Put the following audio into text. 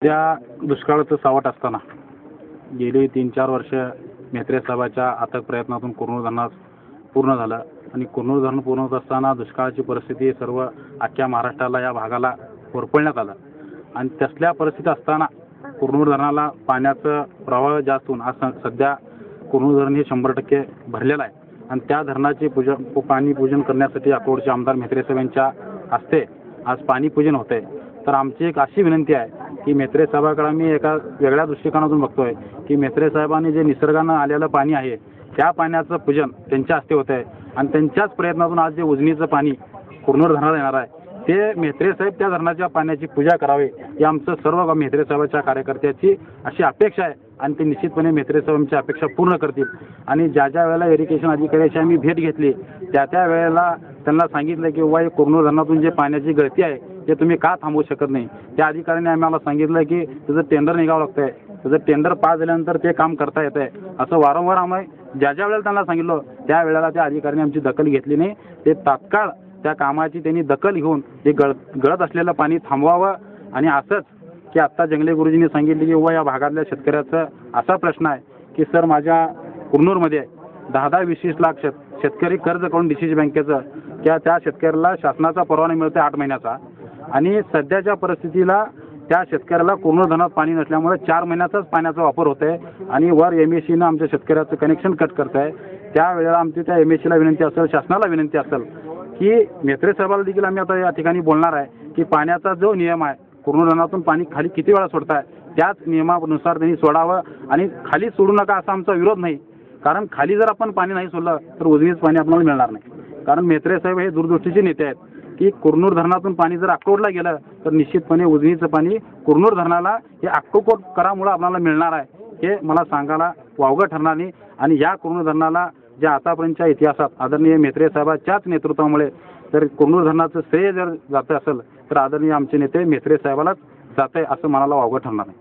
त्या दुष्काळाचं सावट असताना गेली 3-4 वर्ष म्हेत्रे साहेबाच्या अथक प्रयत्नातून कुरनूर धरणास पूर्ण झालं आणि कुरनूर धरण पूर्ण होत असताना दुष्काळाची परिस्थिती सर्व अख्ख्या महाराष्ट्राला या भागाला होरपळण्यात आलं आणि तसल्या परिस्थिती असताना कुरनूर धरणाला पाण्याचं प्रवाह जास्त होऊन आज सध्या कुरनूर धरण हे 100% भरलेलं आहे आणि त्या धरणाचे पाणी पूजन करण्यासाठी अकोटचे आमदार म्हेत्रे साहेब यांच्या हस्ते आज पाणी पूजन होत आहे। तर आमची एक अशी विनंती आहे की म्हेत्रे साहेबांकडे आम्ही एका वेगळ्या दृष्टिकोनातून बघतोय की म्हेत्रे साहेबांनी जे निसर्गानं आलेलं पाणी आहे त्या पाण्याचं पूजन त्यांच्या हस्ते होत आहे आणि त्यांच्याच प्रयत्नातून आज जे उजनीचं पाणी कुरनूर धरणाला येणार आहे ते म्हेत्रे साहेब त्या धरणाच्या पाण्याची पूजा करावी ही आमचं सर्व म्हेत्रे साहेबांच्या कार्यकर्त्याची अशी अपेक्षा आहे आणि ते निश्चितपणे म्हेत्रे साहेबांची अपेक्षा पूर्ण करतील। आणि ज्या ज्या वेळेला इरिगेशन अधिकाऱ्याची आम्ही भेट घेतली त्या वेळेला त्यांना सांगितलं की बाबा कुरनूर धरणातून जे पाण्याची गळती आहे ते तुम्ही का थांबवू शकत नाही। त्या अधिकाऱ्याने आम्हाला सांगितलं की तुझं टेंडर निघावं लागतं आहे, तुझं टेंडर पास झाल्यानंतर ते काम करता येतं आहे असं वारंवार आम्ही ज्या वेळेला त्यांना सांगितलं त्या वेळेला त्या अधिकाऱ्याने आमची दखल घेतली नाही। ते तात्काळ त्या कामाची त्यांनी दखल घेऊन ते गळत असलेलं पाणी थांबवावं आणि असंच की आत्ता जंगले गुरुजींनी सांगितले की व या भागातल्या शेतकऱ्याचा असा प्रश्न आहे की सर माझ्या कुरनूरमध्ये 10-20 लाख शेतकरी कर्ज करून डीसीसी बँकेचं त्या शेतकऱ्याला शासनाचा परवाना मिळतो 8 महिन्याचा आणि सध्याच्या परिस्थितीला त्या शेतकऱ्याला कुरनूर धरणात पाणी नसल्यामुळे 4 महिन्याचाच पाण्याचा वापर होत आहे आणि वर MSCनं आमच्या शेतकऱ्याचं कनेक्शन कट करत आहे। त्यावेळेला आमची त्या MSCला विनंती असेल, शासनाला विनंती असेल की म्हेत्रे साहेबाला देखील आम्ही आता या ठिकाणी बोलणार आहे की पाण्याचा जो नियम आहे कुरनूर धरणातून पाणी खाली किती वेळा सोडताय त्याच नियमानुसार त्यांनी सोडावं आणि खाली सोडू नका असा आमचा विरोध नाही। कारण खाली जर आपण पाणी नाही सोडलं तर उजनीचं पाणी आपल्याला मिळणार नाही। कारण म्हेत्रे साहेब हे दूरदृष्टीचे नेते आहेत की कुरनूर धरणातून पाणी जर अक्कोटला गेलं तर निश्चितपणे उजनीचं पाणी कुरनूर धरणाला हे अक्कोट करामुळे आपल्याला मिळणार आहे हे मला सांगायला वावगं ठरणार नाही। आणि या कुरनूर धरणाला ज्या आतापर्यंतच्या इतिहासात आदरणीय म्हेत्रे साहेबांच्याच नेतृत्वामुळे तर कुरनूर धरणाचं श्रेय जर जातं असेल तर आदरणीय आमचे नेते म्हेत्रे साहेबालाच जात आहे असं म्हणायला वावगं ठरणार नाही।